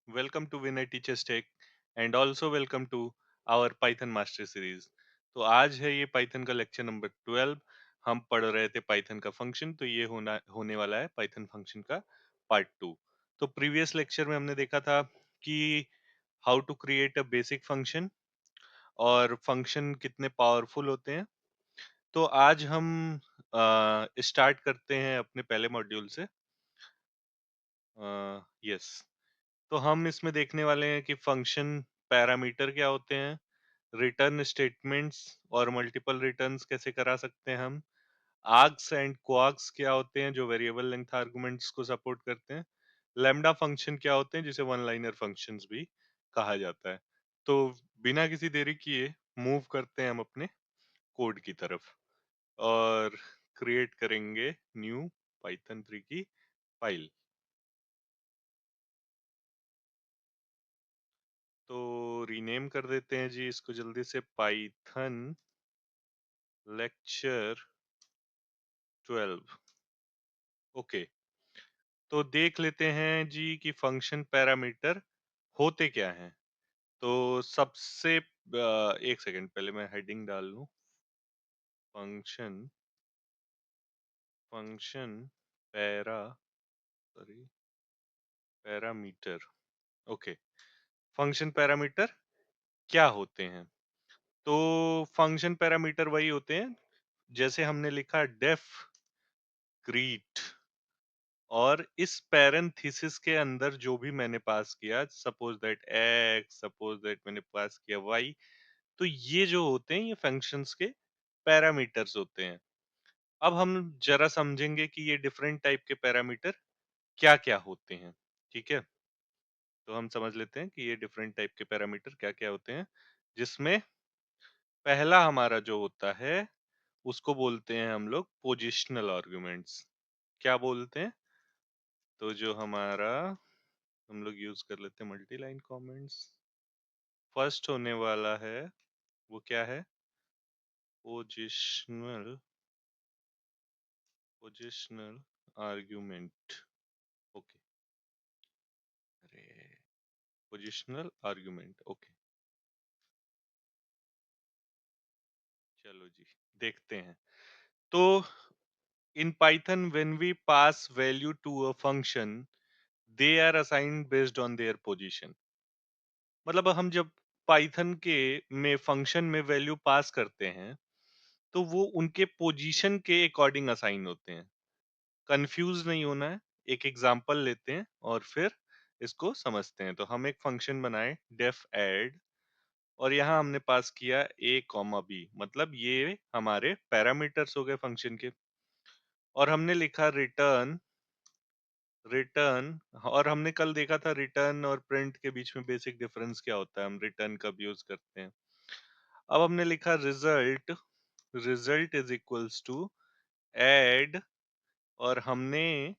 welcome to Vinay Teachers Tech and also welcome to our Python Master Series। तो आज है ये Python का लेक्चर नंबर 12। हम पढ़ रहे थे पाइथन का फंक्शन, तो ये होने वाला है पाइथन फंक्शन का पार्ट 2। तो प्रीवियस लेक्चर में हमने देखा था कि how to create a basic function और फंक्शन कितने पावरफुल होते हैं। तो आज हम स्टार्ट करते हैं अपने पहले मॉड्यूल से। यस, तो हम इसमें देखने वाले हैं कि फंक्शन पैरामीटर क्या होते हैं, रिटर्न स्टेटमेंट्स और मल्टीपल रिटर्न्स कैसे करा सकते हैं हम, आर्ग्स एंड क्वार्क्स क्या होते हैं जो वेरिएबल लेंथ आर्गुमेंट्स को सपोर्ट करते हैं, लैम्डा फंक्शन क्या होते हैं जिसे वन लाइनर फंक्शंस भी कहा जाता है। तो बिना किसी देरी किए मूव करते हैं हम अपने कोड की तरफ और क्रिएट करेंगे न्यू पाइथन 3 की फाइल। तो रीनेम कर देते हैं जी इसको जल्दी से, पाइथन लेक्चर 12। ओके, तो देख लेते हैं जी कि फंक्शन पैरामीटर होते क्या हैं। तो सबसे एक सेकंड पहले मैं हेडिंग डाल लूं। Function function para sorry parameter. Okay, function parameter क्या होते हैं। तो फंक्शन पैरामीटर वही होते हैं जैसे हमने लिखा डेफ ग्रीट, और इस पैरेंथेसिस के अंदर जो भी मैंने पास किया, suppose that x, suppose that मैंने पास किया वाई, तो ये जो होते हैं ये फंक्शंस के पैरामीटर्स होते हैं। अब हम जरा समझेंगे कि ये डिफरेंट टाइप के पैरामीटर क्या क्या होते हैं। ठीक है, तो हम समझ लेते हैं कि ये डिफरेंट टाइप के पैरामीटर क्या क्या होते हैं, जिसमें पहला हमारा जो होता है उसको बोलते हैं हम लोग पोजिशनल आर्गुमेंट्स। क्या बोलते हैं, तो जो हमारा हम लोग यूज कर लेते हैं मल्टी लाइन कमेंट्स। फर्स्ट होने वाला है वो क्या है, पोजिशनल पोजिशनल आर्गुमेंट। ओके, अरे पोजिशनल आर्गुमेंट। ओके, चलो जी देखते हैं। तो in Python when we pass value to a function, they are assigned based on their position. मतलब हम जब पाइथन के में फंक्शन में वैल्यू पास करते हैं तो वो उनके पोजीशन के अकॉर्डिंग असाइन होते हैं। कंफ्यूज नहीं होना है, एक एग्जांपल लेते हैं और फिर इसको समझते हैं। तो हम एक फंक्शन बनाए डेफ ऐड, और यहाँ हमने पास किया a कॉमा बी, मतलब ये हमारे पैरामीटर्स हो गए फंक्शन के। और हमने लिखा रिटर्न रिटर्न, और हमने कल देखा था रिटर्न और प्रिंट के बीच में बेसिक डिफरेंस क्या होता है, हम रिटर्न कब यूज करते हैं। अब हमने लिखा result, result is equals to add, और हमने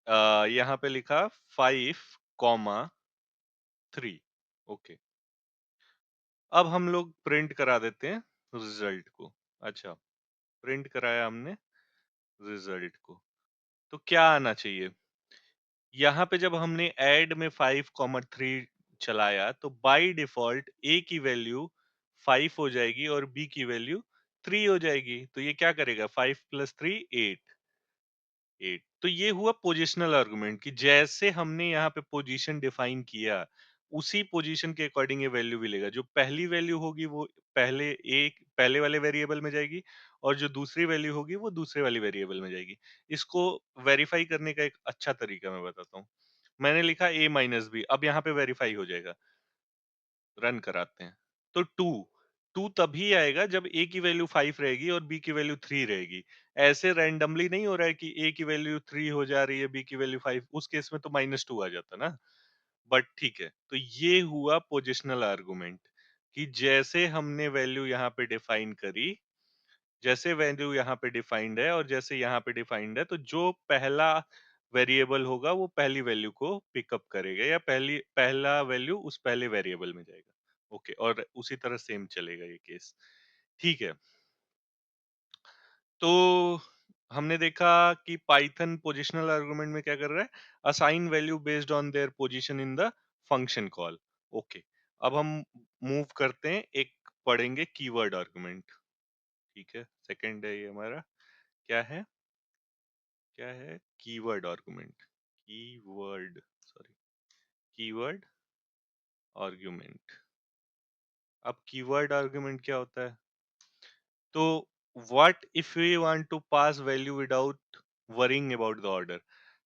यहाँ पे लिखा 5, 3। ओके, अब हम लोग प्रिंट करा देते हैं रिजल्ट को। अच्छा, प्रिंट कराया हमने रिजल्ट को, तो क्या आना चाहिए। यहाँ पे जब हमने ऐड में 5, 3 चलाया तो बाय डिफॉल्ट ए की वैल्यू 5 हो जाएगी और बी की वैल्यू 3 हो जाएगी। तो ये क्या करेगा, 5 + 3 8। तो ये हुआ पोजिशनल आर्गुमेंट कि जैसे हमने यहाँ पे पोजीशन डिफाइन किया उसी पोजीशन के अकॉर्डिंग ये वैल्यू भी लेगा। जो पहली वैल्यू होगी वो पहले वाले वेरिएबल में जाएगी, और जो दूसरी वैल्यू होगी वो दूसरे वाली वेरिएबल में जाएगी। इसको वेरीफाई करने का एक अच्छा तरीका मैं बताता हूँ। मैंने लिखा a - b, अब यहाँ पे वेरीफाई हो जाएगा। रन कराते हैं तो 2 तभी आएगा जब a की वैल्यू 5 रहेगी और b की वैल्यू 3 रहेगी। ऐसे रैंडमली नहीं हो रहा है कि a की वैल्यू 3 हो जा रही है, b की वैल्यू 5, उस केस में तो -2 आ जाता ना। बट ठीक है, तो ये हुआ पोजिशनल आर्गुमेंट कि जैसे हमने वैल्यू यहाँ पे डिफाइन करी, जैसे वैल्यू यहाँ पे डिफाइंड है और जैसे यहाँ पे डिफाइंड है, तो जो पहला वेरिएबल होगा वो पहली वैल्यू को पिकअप करेगा, या पहला वैल्यू उस पहले वेरिएबल में जाएगा। ओके, और उसी तरह सेम चलेगा ये केस। ठीक है, तो हमने देखा कि पाइथन पोजिशनल आर्गुमेंट में क्या कर रहा है, assign value based on their position in the function call. Okay, अब हम मूव करते हैं, एक पढ़ेंगे कीवर्ड आर्गुमेंट। ठीक है, सेकंड है ये हमारा। क्या है? क्या है? Keyword argument. Keyword, sorry, keyword argument. अब कीवर्ड आर्गुमेंट क्या होता है? तो what if we want to pass value without worrying about the order.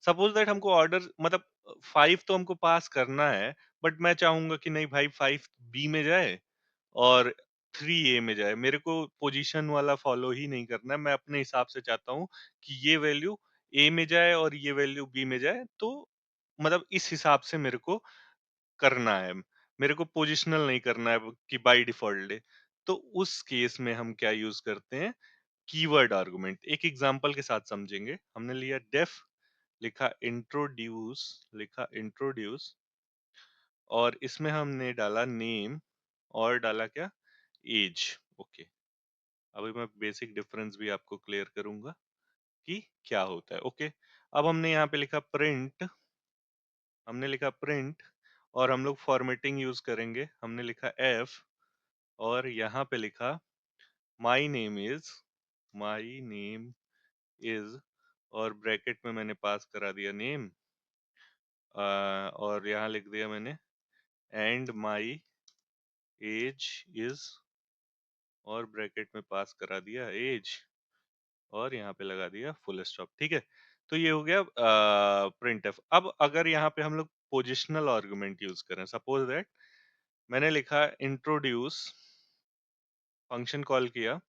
Suppose that हमको ऑर्डर मतलब 5 तो हमको पास करना है, बट मैं चाहूंगा कि नहीं भाई 5 बी में जाए और 3 ए में जाए। मेरे को पोजीशन वाला फॉलो ही नहीं करना है, मैं अपने हिसाब से चाहता हूँ कि ये वैल्यू ए में जाए और ये वैल्यू बी में जाए। तो मतलब इस हिसाब से मेरे को करना है, मेरे को पोजिशनल नहीं करना है कि बाय डिफॉल्ट दे। तो उस केस में हम क्या यूज करते हैं? Keyword argument. एक एग्जांपल के साथ समझेंगे। हमने लिया डेफ, लिखा इंट्रोड्यूस और इसमें हमने डाला नेम और डाला क्या? एज। ओके, अभी मैं बेसिक डिफरेंस भी आपको क्लियर करूंगा कि क्या होता है। ओके, अब हमने यहाँ पे लिखा प्रिंट, हमने लिखा प्रिंट और हम लोग फॉर्मेटिंग यूज करेंगे। हमने लिखा एफ और यहाँ पे लिखा माई name is, my name is और ब्रैकेट में मैंने पास करा दिया नेम और यहाँ लिख दिया मैंने एंड माई एज इज और ब्रैकेट में पास करा दिया एज और यहाँ पे लगा दिया फुल स्टॉप। ठीक है, तो ये हो गया प्रिंट एफ। अब अगर यहाँ पे हम लोग पोजिशनल आर्गुमेंट यूज करें, सपोज दैट मैंने लिखा इंट्रोड्यूस, फंक्शन कॉल किया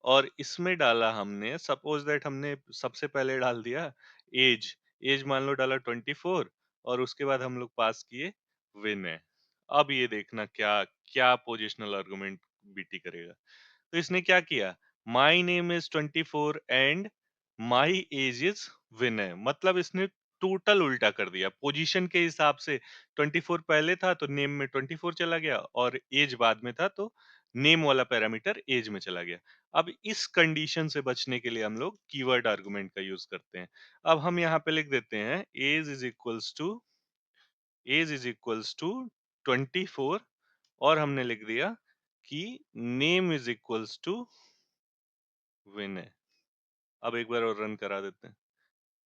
और इसमें डाला हमने, सपोज दैट हमने सबसे पहले डाल दिया एज, एज मान लो डाला 24 और उसके बाद हम लोग पास किए विनय। अब ये देखना क्या क्या पोजिशनल आर्गुमेंट बीटी करेगा। तो इसने क्या किया? My name is 24 and my age is Vinay. मतलब इसने टोटल उल्टा कर दिया। पोजीशन के हिसाब से 24 पहले था तो नेम में 24 चला गया और एज बाद में था तो नेम वाला पैरामीटर एज में चला गया। अब इस कंडीशन से बचने के लिए हम लोग कीवर्ड आर्गुमेंट का यूज करते हैं। अब हम यहाँ पे लिख देते हैं एज इज इक्वल्स टू 24 और हमने लिख दिया कि नेम इज इक्वल्स टू विनय। अब एक बार और रन करा देते हैं।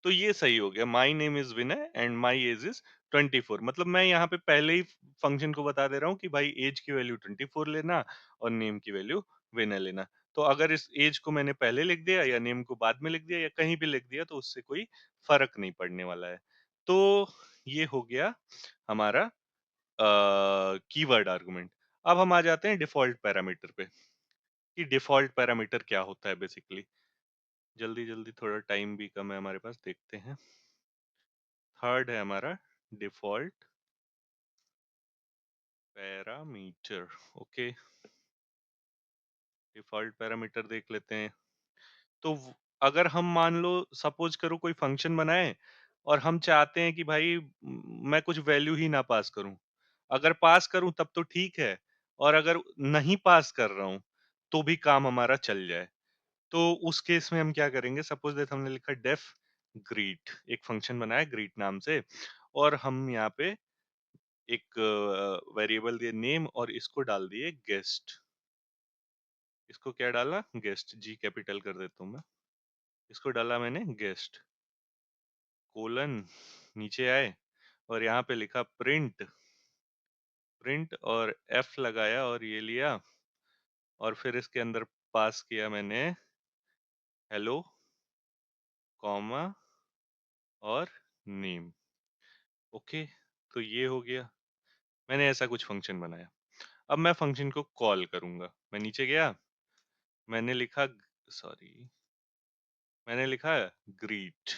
तो ये सही हो गया, माई name is Vinay and my age is 24। मतलब मैं यहाँ पे पहले ही फंक्शन को बता दे रहा हूँ कि भाई एज की वैल्यू 24 लेना और नेम की वैल्यू विनय लेना। तो अगर इस एज को मैंने पहले लिख दिया या नेम को बाद में लिख दिया या कहीं भी लिख दिया तो उससे कोई फर्क नहीं पड़ने वाला है। तो ये हो गया हमारा कीवर्ड आर्गुमेंट। अब हम आ जाते हैं डिफॉल्ट पैरामीटर पे कि डिफॉल्ट पैरामीटर क्या होता है बेसिकली। जल्दी जल्दी, थोड़ा टाइम भी कम है हमारे पास, देखते हैं। थर्ड है हमारा default parameter. Okay, default parameter देख लेते हैं। तो अगर हम मान लो सपोज करो कोई फंक्शन बनाए और हम चाहते हैं कि भाई मैं कुछ वैल्यू ही ना पास करूं। अगर पास करूं तब तो ठीक है, और अगर नहीं पास कर रहा हूं तो भी काम हमारा चल जाए। तो उस केस में हम क्या करेंगे? सपोज दैट हमने लिखा डेफ ग्रीट, एक फंक्शन बनाया ग्रीट नाम से और हम यहाँ पे एक वेरिएबल दिए नेम और इसको डाल दिए गेस्ट। इसको क्या डाला? गेस्ट, जी कैपिटल कर देता हूँ मैं। इसको डाला मैंने गेस्ट, कोलन, नीचे आए और यहाँ पे लिखा प्रिंट, प्रिंट और एफ लगाया और ये लिया और फिर इसके अंदर पास किया मैंने हेलो कॉमा और नेम। ओके, तो ये हो गया, मैंने ऐसा कुछ फंक्शन बनाया। अब मैं फंक्शन को कॉल करूंगा। मैं नीचे गया, मैंने लिखा, सॉरी, मैंने लिखा ग्रीट।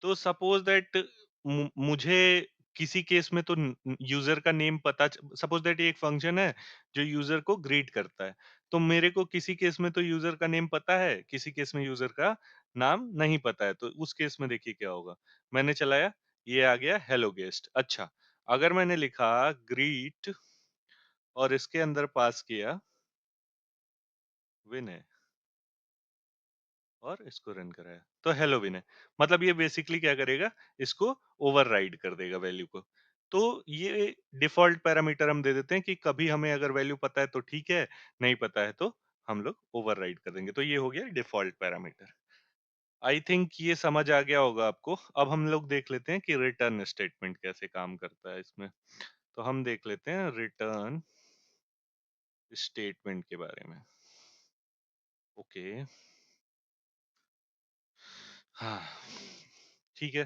तो सपोज दैट मुझे किसी केस में तो यूजर का नेम पता, सपोज दैट ये एक फंक्शन है जो यूजर को ग्रीट करता है, तो मेरे को किसी केस में तो यूजर का नेम पता है, किसी केस में यूजर का नाम नहीं पता है। तो उस केस में देखिए क्या होगा। मैंने चलाया, ये आ गया हेलो गेस्ट। अच्छा, अगर मैंने लिखा ग्रीट और इसके अंदर पास किया विनय और इसको रन कराया, तो हेलोवीन है। मतलब ये बेसिकली क्या करेगा, इसको ओवरराइड कर देगा वैल्यू को। तो ये डिफ़ॉल्ट पैरामीटर हम दे देते हैं कि कभी हमें अगर वैल्यू पता है तो ठीक है, नहीं पता है तो हम लोग ओवरराइड कर देंगे। तो ये हो गया डिफ़ॉल्ट पैरामीटर। आई थिंक ये समझ आ गया होगा आपको। अब हम लोग देख लेते हैं कि रिटर्न स्टेटमेंट कैसे काम करता है इसमें। तो हम देख लेते हैं रिटर्न स्टेटमेंट के बारे में। ओके। हाँ, ठीक है।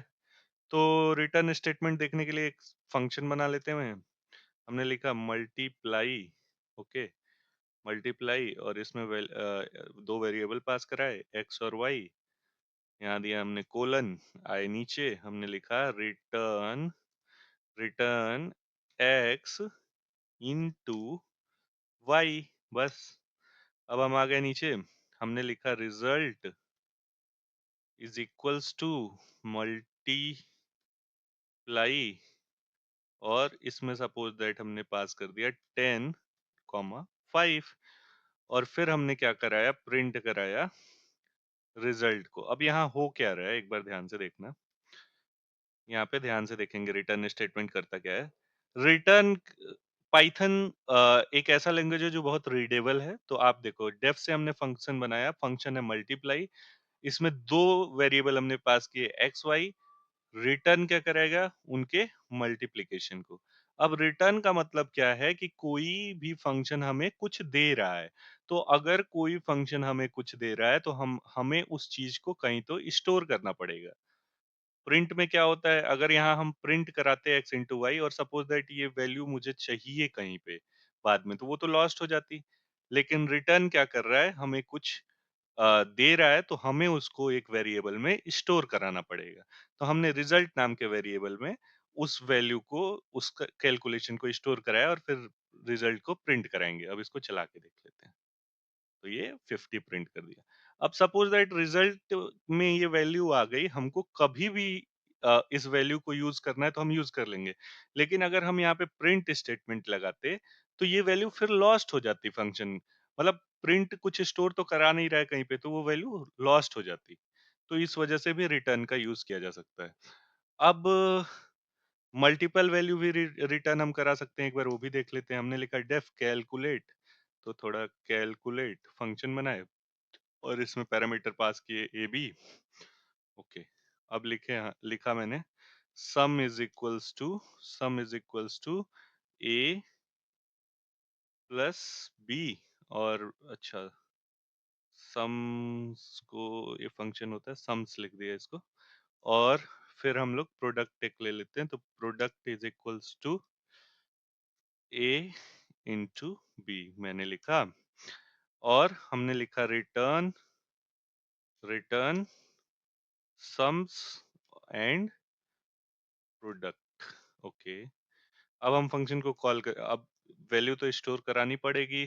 तो रिटर्न स्टेटमेंट देखने के लिए एक फंक्शन बना लेते हैं। हमने लिखा मल्टीप्लाई। ओके, मल्टीप्लाई और इसमें दो वेरिएबल पास कराए एक्स और वाई। यहाँ दिया हमने कोलन, आई नीचे हमने लिखा return return x into y. बस। अब हम आ गए नीचे, हमने लिखा result is equals to multiply और इसमें सपोज दैट हमने पास कर दिया 10 कॉमा 5 और फिर हमने क्या कराया, प्रिंट कराया रिजल्ट को। अब यहाँ हो क्या रहा है एक बार ध्यान से देखना। यहाँ पे ध्यान से देखेंगे रिटर्न स्टेटमेंट करता क्या है। रिटर्न पाइथन एक ऐसा लैंग्वेज है जो बहुत रीडेबल है। तो आप देखो डेफ से हमने फंक्शन बनाया, फंक्शन है मल्टीप्लाई। इसमें दो वेरिएबल हमने पास किए एक्स वाई। रिटर्न क्या करेगा, उनके मल्टीप्लिकेशन को। अब रिटर्न का मतलब क्या है कि कोई भी फंक्शन हमें कुछ दे रहा है। तो अगर कोई फंक्शन हमें कुछ दे रहा है तो हमें उस चीज को कहीं तो स्टोर करना पड़ेगा। प्रिंट में क्या होता है, अगर यहाँ हम प्रिंट कराते हैं एक्स इंटू वाई और सपोज दैट ये वैल्यू मुझे चाहिए कहीं पे बाद में, तो वो तो लॉस्ट हो जाती। लेकिन रिटर्न क्या कर रहा है, हमें कुछ दे रहा है तो हमें उसको एक वेरिएबल में स्टोर कराना पड़ेगा। तो हमने रिजल्ट नाम के वेरिएबल में उस वैल्यू को, उस कैलकुलेशन को स्टोर कराया और फिर रिजल्ट को प्रिंट कराएंगे। अब इसको चला के देख लेते हैं। तो ये 50 प्रिंट कर दिया। अब सपोज दैट रिजल्ट में ये वैल्यू आ गई, हमको कभी भी इस वैल्यू को यूज करना है तो हम यूज कर लेंगे। लेकिन अगर हम यहाँ पे प्रिंट स्टेटमेंट लगाते तो ये वैल्यू फिर लॉस्ट हो जाती फंक्शन। मतलब प्रिंट कुछ स्टोर तो करा नहीं रहा है कहीं पे, तो वो वैल्यू लॉस्ट हो जाती। तो इस वजह से भी रिटर्न का यूज किया जा सकता है। अब मल्टीपल वैल्यू भी रिटर्न हम करा सकते हैं, एक बार वो भी देख लेते हैं। हमने लिखा डेफ कैलकुलेट, तो थोड़ा कैलकुलेट फंक्शन बनाए और इसमें पैरामीटर पास किए ए बी। ओके। अब लिखा मैंने sum is equals to a plus b. और अच्छा, सम्स को, ये फंक्शन होता है सम्स, लिख दिया इसको। और फिर हम लोग प्रोडक्ट एक ले लेते हैं, तो product is equals to a into b मैंने लिखा। और हमने लिखा return return sums and product. Okay. अब हम फंक्शन को कॉल कर, अब वैल्यू तो स्टोर करानी पड़ेगी।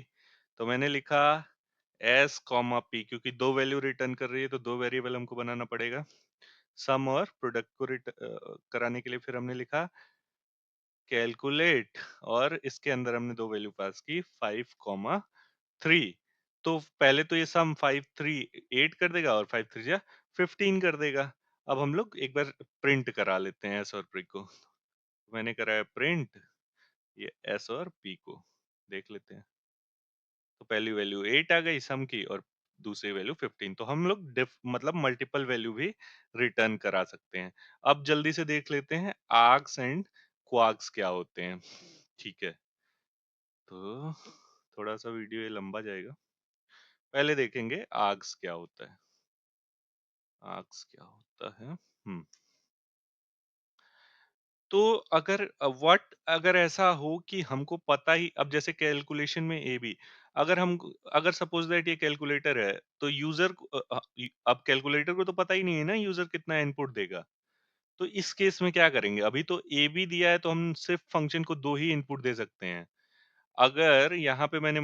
तो मैंने लिखा एस कॉमा पी, क्योंकि दो वैल्यू रिटर्न कर रही है तो दो वेरिएबल हमको बनाना पड़ेगा। सम और प्रोडक्ट को कराने के लिए फिर हमने लिखा कैलकुलेट और इसके अंदर हमने दो वैल्यू पास की 5,3। तो पहले तो ये सम 5 3 8 कर देगा और 5 3 जा 15 कर देगा। अब हम लोग एक बार प्रिंट करा लेते हैं एस और पी को। मैंने कराया प्रिंट ये एस और पी को, देख लेते हैं। तो पहली वैल्यू 8 आ गई सम की और दूसरी वैल्यू 15। तो हम लोग डिफ मतलब मल्टीपल वैल्यू भी रिटर्न करा सकते हैं। अब जल्दी से देख लेते हैं आर्क्स एंड क्वार्क्स क्या होते हैं। ठीक है, तो थोड़ा सा वीडियो ये लंबा जाएगा। पहले देखेंगे आर्क्स क्या होता है। आर्क्स क्या होता है। तो अगर व्हाट अगर ऐसा हो कि हमको पता ही, अब जैसे कैलकुलेशन में ए बी, अगर हम, अगर सपोज दैट ये कैलकुलेटर है तो यूजर अब कैलकुलेटर को तो पता ही नहीं है ना यूजर कितना इनपुट देगा। तो इस केस में क्या करेंगे, अभी तो ए बी दिया है तो हम सिर्फ फंक्शन को दो ही इनपुट दे सकते हैं। अगर यहाँ पे मैंने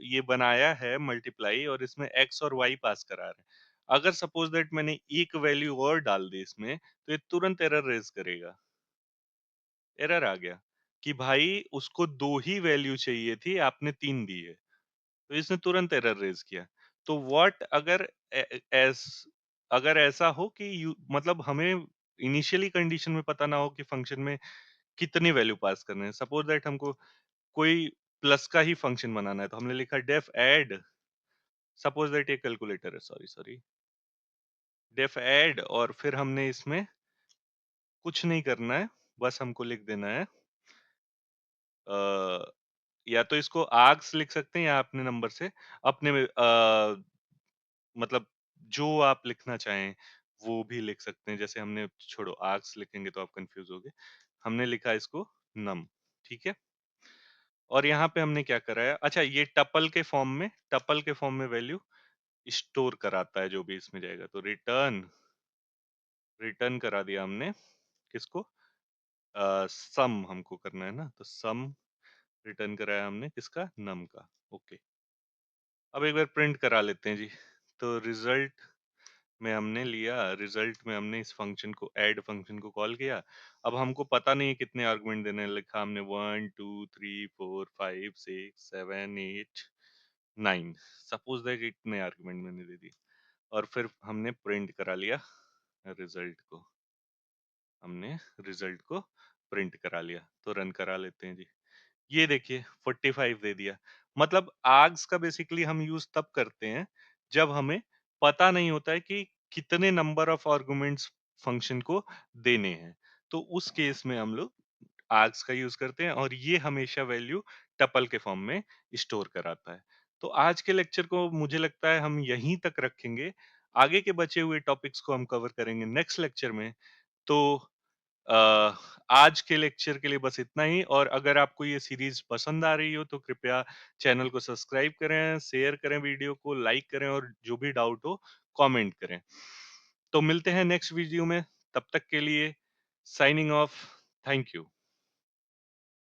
ये बनाया है मल्टीप्लाई और इसमें एक्स और वाई पास करा रहे हैं, अगर सपोज दैट मैंने एक वैल्यू और डाल दी इसमें तो ये तुरंत एरर रेज करेगा। एरर आ गया कि भाई उसको दो ही वैल्यू चाहिए थी, आपने तीन दी है। तो इसने तुरंत एरर रेज किया। तो व्हाट अगर एस अगर ऐसा हो कि मतलब हमें इनिशियली कंडीशन में पता ना हो कि फंक्शन में कितनी वैल्यू पास करना है। सपोज दैट हमको कोई प्लस का ही फंक्शन बनाना है, तो हमने लिखा डेफ ऐड, सपोज दैट ये कैलकुलेटर है, सॉरी सॉरी, डेफ ऐड, और फिर हमने इसमें कुछ नहीं करना है, बस हमको लिख देना है या तो इसको आर्क्स लिख सकते हैं या अपने नंबर से अपने में मतलब जो आप लिखना चाहें वो भी लिख सकते हैं। जैसे हमने, छोड़ो आर्क्स लिखेंगे तो आप कंफ्यूज होगे। हमने लिखा इसको नम, ठीक है। और यहाँ पे हमने क्या करा है, अच्छा ये टपल के फॉर्म में वैल्यू स्टोर कराता है जो भी इसमें जाएगा। तो रिटर्न रिटर्न करा दिया हमने किसको, सम हमको करना है ना, तो सम रिटर्न कराया हमने किसका, नम का। ओके, अब एक बार प्रिंट करा लेते हैं जी। तो रिजल्ट में हमने इस फंक्शन को, ऐड फंक्शन को कॉल किया। अब हमको पता नहीं है कितने आर्गुमेंट देने हैं, लिखा हमने 1 2 3 4 5 6 7 8 9, सपोज दैट इतने आर्गुमेंट मैंने दे दी। और फिर हमने प्रिंट करा लिया रिजल्ट को, हमने रिजल्ट को प्रिंट करा लिया। तो रन करा लेते हैं जी। ये देखिए 45 दे दिया। मतलब आर्ग्स का बेसिकली हम यूज तब करते हैं जब हमें पता नहीं होता है कि कितने नंबर ऑफ आर्गुमेंट्स फंक्शन को देने हैं। तो उस केस में हम लोग आर्ग्स का यूज करते हैं, और ये हमेशा वैल्यू टपल के फॉर्म में स्टोर कराता है। तो आज के लेक्चर को मुझे लगता है हम यहीं तक रखेंगे। आगे के बचे हुए टॉपिक्स को हम कवर करेंगे नेक्स्ट लेक्चर में। तो अ, आज के लेक्चर के लिए बस इतना ही, और अगर आपको ये सीरीज पसंद आ रही हो तो कृपया चैनल को सब्सक्राइब करें, शेयर करें, वीडियो को लाइक करें, और जो भी डाउट हो कमेंट करें। तो मिलते हैं नेक्स्ट वीडियो में, तब तक के लिए साइनिंग ऑफ। Thank you.